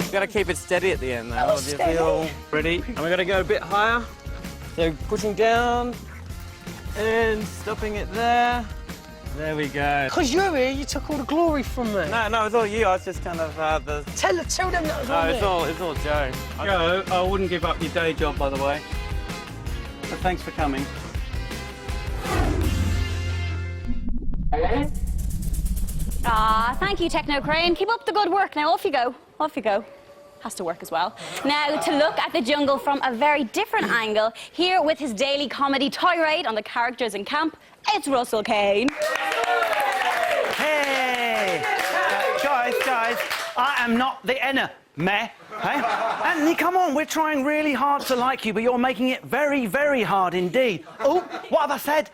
You've got to keep it steady at the end, though. Do you feel ready? And we're going to go a bit higher. So pushing down and stopping it there. There we go. Because you're here, you took all the glory from me. No, it's all you. I was just kind of Tell them that was all No, me. it's all Joe. Joe, I wouldn't give up your day job, by the way. But thanks for coming. Thank you, Techno Crane. Keep up the good work. Now, off you go. Off you go. Has to work as well. Now, to look at the jungle from a very different angle, here with his daily comedy tirade on the characters in camp, it's Russell Kane. Hey! Guys, I am not the enemy. Hey? Anthony, come on, we're trying really hard to like you, but you're making it very, very hard indeed. Oh, what have I said?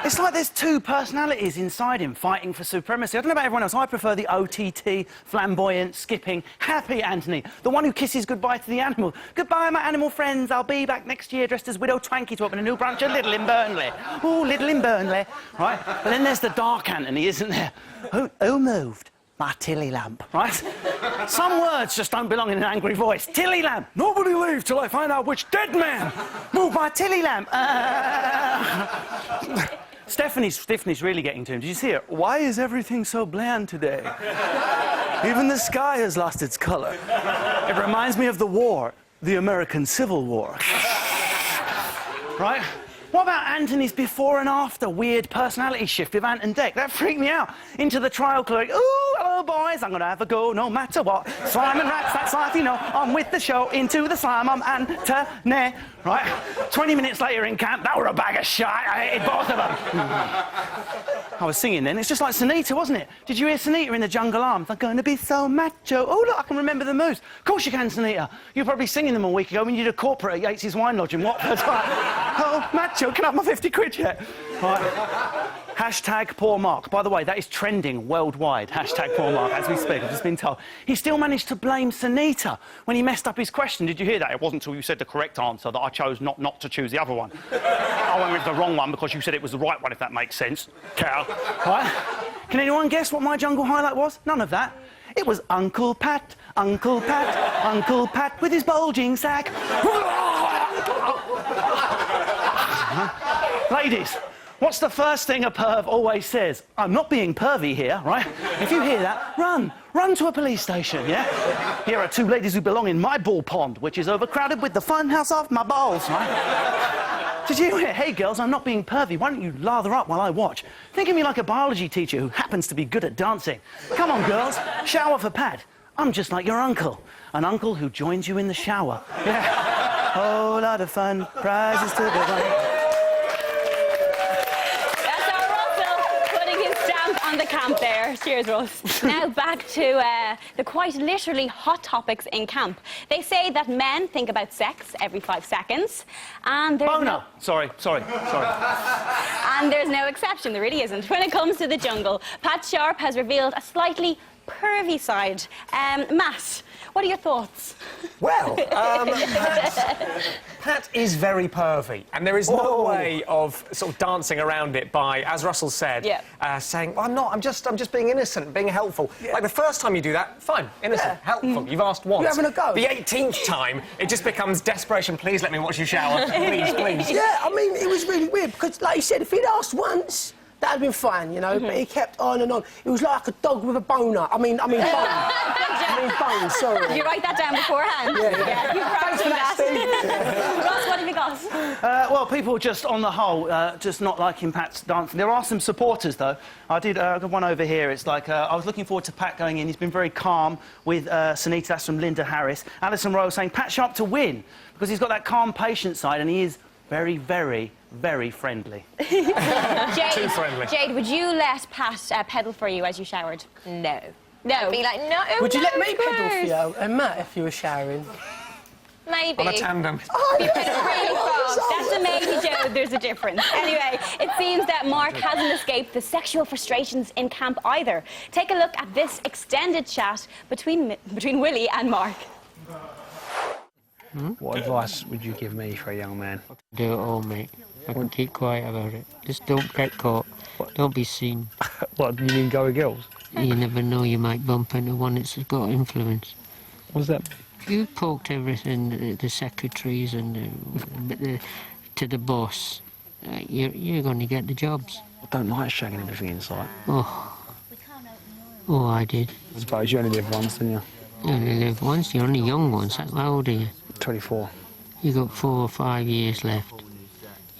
It's like there's two personalities inside him fighting for supremacy. I don't know about everyone else. I prefer the OTT, flamboyant, skipping, happy Anthony, the one who kisses goodbye to the animal. Goodbye, my animal friends. I'll be back next year dressed as Widow Twanky to open a new branch of Little in Burnley. Oh, Little in Burnley. Right? But then there's the dark Anthony, isn't there? Who moved? My Tilly lamp, right? Some words just don't belong in an angry voice. Tilly lamp. Nobody leave till I find out which dead man moved my Tilly lamp. Stephanie's really getting to him. Did you see it? Why is everything so bland today? Even the sky has lost its colour. It reminds me of the war, the American Civil War. Right? What about Anthony's before and after weird personality shift with Ant and Dec? That freaked me out. Into the trial clerk. Ooh, hello, boys. I'm going to have a go no matter what. Slime and rats, that's life, you know. I'm with the show. Into the slime, I'm Anthony. Right? 20 minutes later in camp, that were a bag of shite. I hated both of them. I was singing then. It's just like Sunita, wasn't it? Did you hear Sunita in the Jungle Arms? I'm going to be so macho. Oh, look, I can remember the moves. Of course you can, Sunita. You were probably singing them a week ago when you did a corporate at Yates's Wine Lodge in Watford. Oh, macho, can I have my 50 quid yet? Right. Hashtag poor Mark. By the way, that is trending worldwide. Hashtag poor Mark, as we speak. I've just been told. He still managed to blame Sunita when he messed up his question. Did you hear that? It wasn't until you said the correct answer that I chose not to choose the other one. I went with the wrong one because you said it was the right one, if that makes sense. Cow. Right? Can anyone guess what my jungle highlight was? None of that. It was Uncle Pat, Uncle Pat, Uncle Pat with his bulging sack. Ladies, what's the first thing a perv always says? I'm not being pervy here, right? If you hear that, run. Run to a police station, yeah? Here are two ladies who belong in my ball pond, which is overcrowded with the fun house off my balls, right? Did you hear? Hey, girls, I'm not being pervy. Why don't you lather up while I watch? Think of me like a biology teacher who happens to be good at dancing. Come on, girls, shower for Pat. I'm just like your uncle. An uncle who joins you in the shower. Yeah. Whole lot of fun, prizes to be won. On the camp there. Cheers, Russ. Now back to the quite literally hot topics in camp. They say that men think about sex every 5 seconds, and there's no... Sorry. And there's no exception. There really isn't. When it comes to the jungle, Pat Sharp has revealed a slightly pervy side. Matt, what are your thoughts? Well, Pat is very pervy, and there is no way of sort of dancing around it by, as Russell said, saying, well, I'm just being innocent, being helpful. Yeah. Like, the first time you do that, fine, innocent, helpful, you've asked once. You're having a go. The 18th time, it just becomes desperation, please let me watch you shower, please. Yeah, I mean, it was really weird, because, like you said, if he'd asked once, that'd been fine, you know, but he kept on and on. It was like a dog with a boner. I mean, bone. Bone, sorry. Did you write that down beforehand? Yeah. You practiced that. Ross, what have you got? Well, people just, on the whole, just not liking Pat's dancing. There are some supporters, though. I did one over here. It's like, I was looking forward to Pat going in. He's been very calm with Sunita. That's from Linda Harris. Alison Rowe saying Pat Sharp to win, because he's got that calm, patient side, and he is very, very, very friendly. Jade, too friendly. Jade, would you let Pat pedal for you as you showered? No. No. I'd be like, no. Would you let me gross. pedal for you and Matt if you were showering? Maybe. On a tandem. Be pedal really fast. That's a maybe, Joe. There's a difference. Anyway, it seems that Mark hasn't escaped the sexual frustrations in camp either. Take a look at this extended chat between Willie and Mark. What advice would you give me for a young man? Do it all, mate. I can keep quiet about it. Just don't get caught. Don't be seen. What, you mean go with girls? You never know, you might bump into one that's got influence. What's that? You poked everything, the secretaries and to the boss. You're going to get the jobs. I don't like shagging everything inside. Oh, I did. I suppose you only live once, don't you? You only live once. You're only young once. How old are you? 24. You got 4 or 5 years left.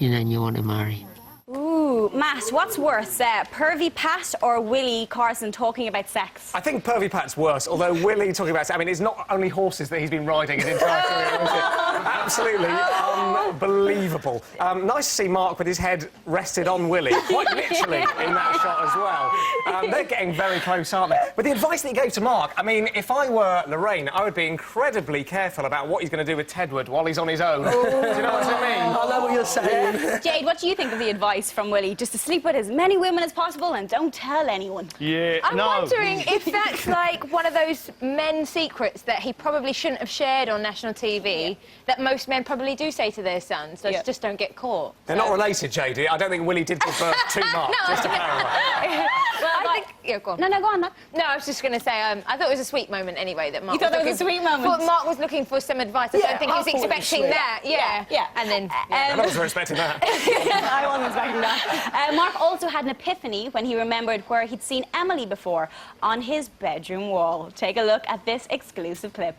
And then you want to marry. Ooh, Matt, what's worse, Pervy Pat or Willie Carson talking about sex? I think Pervy Pat's worse, although Willie talking about... I mean, it's not only horses that he's been riding his entire career, is it? Absolutely unbelievable. Nice to see Mark with his head rested on Willie, quite literally, in that shot as well. They're getting very close, aren't they? But the advice that he gave to Mark, I mean, if I were Lorraine, I would be incredibly careful about what he's going to do with Tedward while he's on his own. Do you know what I mean? I know what you're saying. Yeah. Jade, what do you think of the advice from Willie? Just to sleep with as many women as possible and don't tell anyone. Yeah, I'm wondering if that's like one of those men's secrets that he probably shouldn't have shared on national TV, that most men probably do say to their sons, so just don't get caught. They're not related, JD. I don't think Willie did give birth to Mark, just to clarify. Well, I think... Yeah, go on. No, go on, Matt. No, I was just going to say, I thought it was a sweet moment anyway that Mark... You thought it was a sweet moment? Well, Mark was looking for some advice. I don't think he was expecting that. Yeah. And then... I wasn't expecting that. I wasn't expecting that. Mark also had an epiphany when he remembered where he'd seen Emily before, on his bedroom wall. Take a look at this exclusive clip.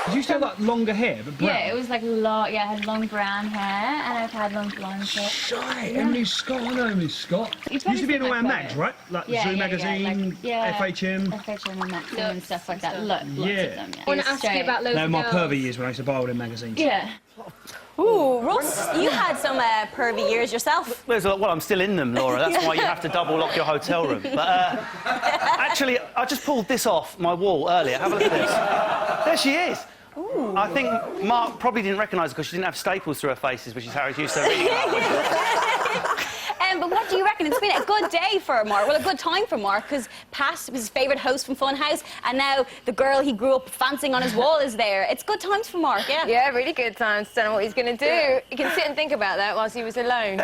Did you still have like longer hair, but brown? Yeah, it was like long. Yeah, I had long brown hair, and I've had long blonde hair. Shite, Emily Scott. I know Emily Scott. Used to be in all our mags, right? Like Zoo Magazine, FHM. FHM and Maxim and stuff like that. Lots of them. I want to ask you about loads No, of my girls. pervy years when I used to buy all them magazines. Yeah. Ooh, Russ, you had some pervy years yourself. Well, I'm still in them, Laura. That's why you have to double lock your hotel room. But actually, I just pulled this off my wall earlier. Have a look at this. There she is. Ooh. I think Mark probably didn't recognise her because she didn't have staples through her faces, which is how he's used to reading about. But what do you reckon? It's been a good day for Mark. Well, a good time for Mark, because Pat was his favourite host from Funhouse, and now the girl he grew up fancying on his wall is there. It's good times for Mark, yeah? Yeah, really good times. Don't know what he's going to do. He can sit and think about that whilst he was alone.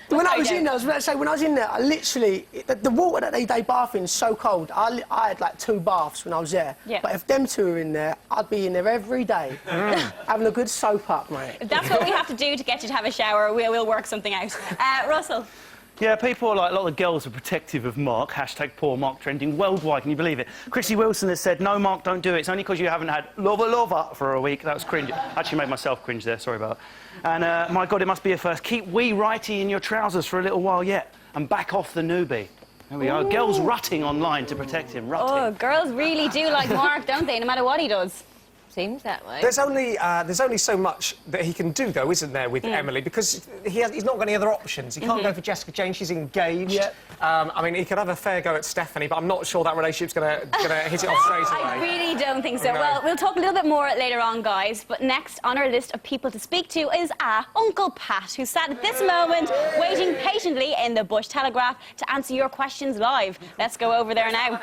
When I was in there, I was about to say, when I was in there, I literally... The water that they bath in is so cold. I had, like, 2 baths when I was there. Yeah. But if them 2 were in there, I'd be in there every day, having a good soap up, mate. If that's what we have to do to get you to have a shower, we'll work something out. Russell? Yeah, people are like, a lot of girls are protective of Mark. Hashtag poor Mark trending worldwide. Can you believe it? Chrissy Wilson has said, no, Mark, don't do it. It's only because you haven't had lover for a week. That was cringe. I actually made myself cringe there. Sorry about that. And, my God, it must be a first. Keep wee righty in your trousers for a little while yet and back off the newbie. There we go. Girls rutting online to protect him. Rutting. Oh, girls really do like Mark, don't they? No matter what he does. Seems that way. There's only so much that he can do, though, isn't there, with Emily? Because he's not got any other options. He can't go for Jessica Jane. She's engaged. Yeah. I mean, he could have a fair go at Stephanie, but I'm not sure that relationship's gonna hit it off straight away. I really don't think so. No. Well, we'll talk a little bit more later on, guys. But next on our list of people to speak to is Uncle Pat, who sat at this moment waiting patiently in the Bush Telegraph to answer your questions live. Let's go over there now.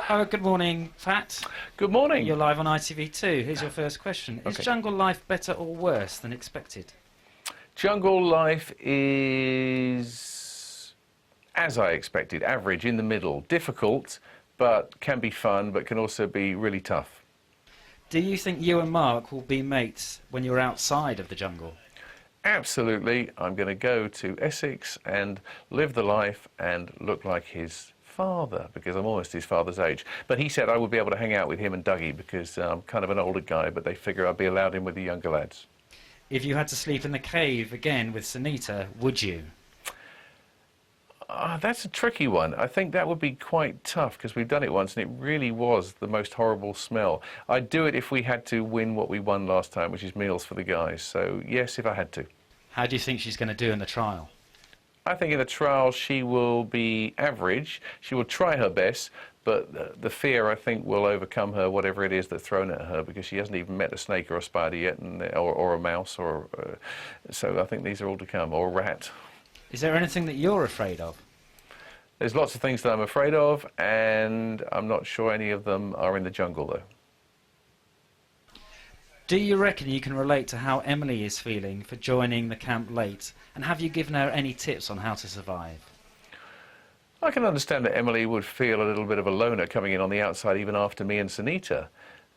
Oh, good morning, Pat. Good morning. You're live on ITV2. Here's your first question. Is jungle life better or worse than expected? Jungle life is, as I expected, average, in the middle. Difficult, but can be fun, but can also be really tough. Do you think you and Mark will be mates when you're outside of the jungle? Absolutely. I'm going to go to Essex and live the life and look like his father, because I'm almost his father's age. But he said I would be able to hang out with him and Dougie because I'm kind of an older guy, but they figure I'd be allowed in with the younger lads. If you had to sleep in the cave again with Sunita, would you? That's a tricky one. I think that would be quite tough because we've done it once and it really was the most horrible smell. I'd do it if we had to win what we won last time, which is meals for the guys. So, yes, if I had to. How do you think she's going to do in the trial? I think in the trial she will be average. She will try her best, but the fear, I think, will overcome her, whatever it is that's thrown at her, because she hasn't even met a snake or a spider yet, or a mouse, or so I think these are all to come, or a rat. Is there anything that you're afraid of? There's lots of things that I'm afraid of, and I'm not sure any of them are in the jungle, though. Do you reckon you can relate to how Emily is feeling for joining the camp late? And have you given her any tips on how to survive? I can understand that Emily would feel a little bit of a loner coming in on the outside, even after me and Sunita,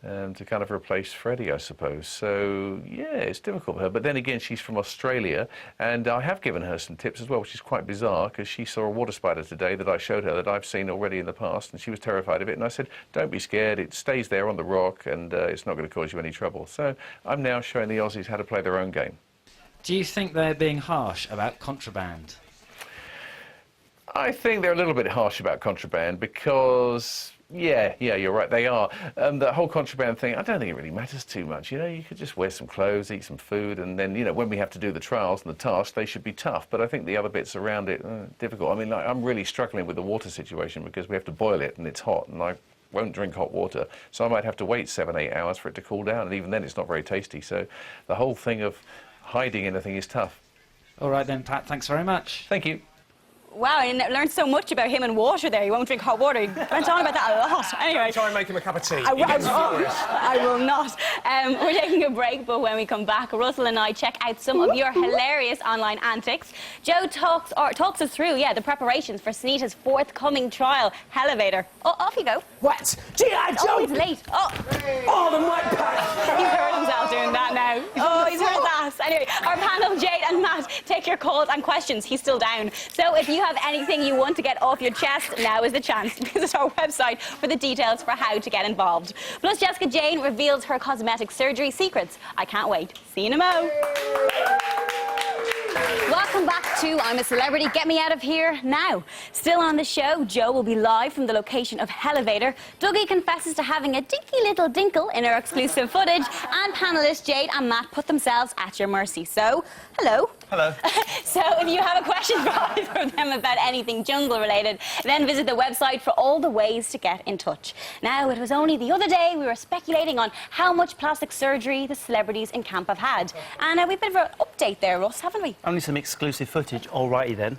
to kind of replace Freddie, I suppose. So, yeah, it's difficult for her. But then again, she's from Australia, and I have given her some tips as well, which is quite bizarre, because she saw a water spider today that I showed her that I've seen already in the past, and she was terrified of it. And I said, don't be scared, it stays there on the rock, and it's not going to cause you any trouble. So I'm now showing the Aussies how to play their own game. Do you think they're being harsh about contraband? I think they're a little bit harsh about contraband because, yeah, you're right, they are. The whole contraband thing, I don't think it really matters too much. You know, you could just wear some clothes, eat some food, and then, you know, when we have to do the trials and the tasks, they should be tough. But I think the other bits around it are difficult. I mean, like, I'm really struggling with the water situation because we have to boil it and it's hot, and I won't drink hot water. So I might have to wait 7-8 hours for it to cool down, and even then it's not very tasty. So the whole thing of hiding anything is tough. All right then, Pat, thanks very much. Thank you. Wow, I learned so much about him and water there. He won't drink hot water. He went on about that a lot. Anyway. Try and make him a cup of tea. I will not. We're taking a break, but when we come back, Russell and I check out some of your hilarious online antics. Joe talks us through, the preparations for Sunita's forthcoming trial, Elevator. Oh, off you go. What? G.I. Joe! Oh, he's late. Oh, the mic pack! He's heard himself doing that now. Oh, he's heard that. Anyway, our panel, Jade and Matt, take your calls and questions. He's still down. So if you have anything you want to get off your chest, now is the chance. Visit our website for the details for how to get involved. Plus, Jessica Jane reveals her cosmetic surgery secrets. I can't wait. See you in a mo. Welcome back to I'm a Celebrity. Get me out of here now. Still on the show, Joe will be live from the location of Elevator. Dougie confesses to having a dinky little dinkle in her exclusive footage, and panellists Jade and Matt put themselves at your mercy. So, hello. Hello. So if you have a question for either of them about anything jungle related, then visit the website for all the ways to get in touch. Now, it was only the other day we were speculating on how much plastic surgery the celebrities in camp have had. And we've been for an update there, Russ, haven't we? Only some exclusive footage, alrighty then.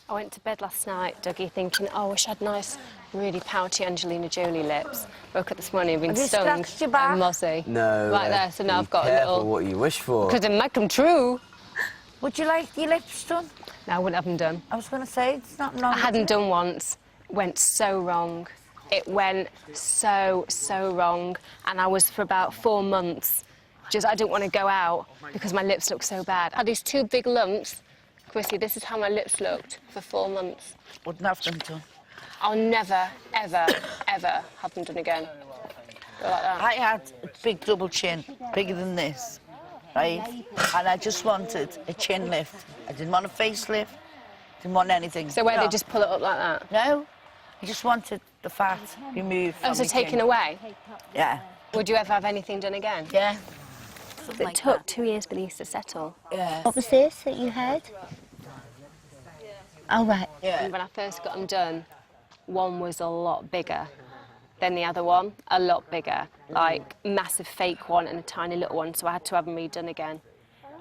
I went to bed last night, Dougie, thinking, oh, I wish I had nice, really pouty Angelina Jolie lips. Woke up this morning, been stung by Mozzie. No. Right there, so now I've got a little... what you wish for. Because it might come true. Would you like your lips done? No, I wouldn't have them done. I was going to say, it's not long. I hadn't done once. Went so wrong. It went so wrong. And I was for about 4 months. I didn't want to go out because my lips looked so bad. I had these 2 big lumps. Chrissy, this is how my lips looked for 4 months. Wouldn't have them done. I'll never, ever, ever have them done again. Go like that. I had a big double chin, bigger than this, right? And I just wanted a chin lift. I didn't want a facelift, didn't want anything. So where they just pull it up like that? No, I just wanted the fat removed from Oh, so my taken chin. away? Yeah. Would you ever have anything done again? Yeah. It took 2 years for these to settle. Yeah. What was this that you had? Oh, right. Yeah. And when I first got them done, one was a lot bigger than the other one, a lot bigger, like massive fake one and a tiny little one, so I had to have them redone again.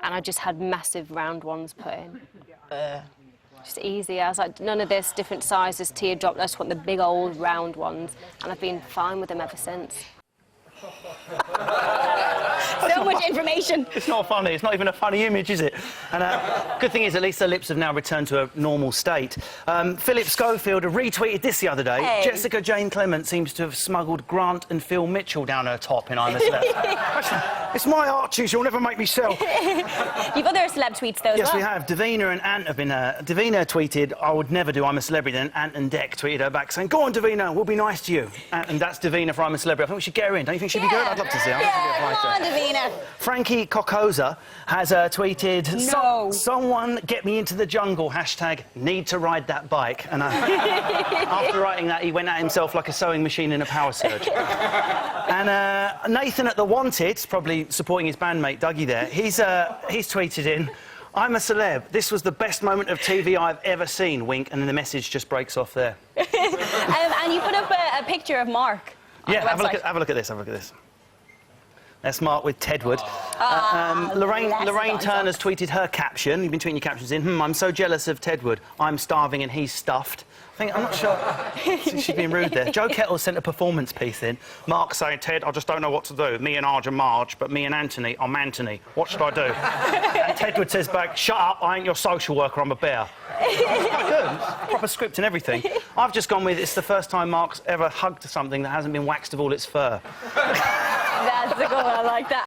And I just had massive round ones put in. Just easy. I was like, none of this, different sizes, teardrop, I just want the big old round ones, and I've been fine with them ever since. So much information. It's not funny. It's not even a funny image, is it? And good thing is, at least her lips have now returned to a normal state. Philip Schofield retweeted this the other day. Hey. Jessica Jane Clement seems to have smuggled Grant and Phil Mitchell down her top in I'm a Celeb. It's my Archies. You'll never make me sell. You've other celeb tweets, though, as Yes, well. we have. Davina and Ant have been... Davina tweeted, I would never do I'm a Celebrity. Then Ant and Dec tweeted her back saying, go on, Davina, we'll be nice to you. And that's Davina for I'm a Celebrity. I think we should get her in. Don't you think she'd be good? I'd love to see her. Yeah, come on, Davina. Frankie Cocosa has tweeted, someone get me into the jungle, hashtag need to ride that bike. And after writing that, he went at himself like a sewing machine in a power surge. And Nathan at The Wanted, probably supporting his bandmate Dougie there, he's tweeted in, I'm a celeb. This was the best moment of TV I've ever seen, wink, and then the message just breaks off there. And you put up a picture of Mark on the Yeah, have a website. look at this, have a look at this. That's Mark with Tedward. Lorraine Turner's tweeted her caption. You've been tweeting your captions in. I'm so jealous of Tedward. I'm starving and he's stuffed. I'm not sure. She's being rude there. Joe Kettle sent a performance piece in. Mark saying, Ted, I just don't know what to do. Me and Arj are Marge, but me and Anthony are Mantony. What should I do? And Tedward says back, shut up, I ain't your social worker, I'm a bear. It's quite good. Proper script and everything. I've just gone with, it's the first time Mark's ever hugged something that hasn't been waxed of all its fur. That's the goal, I like that.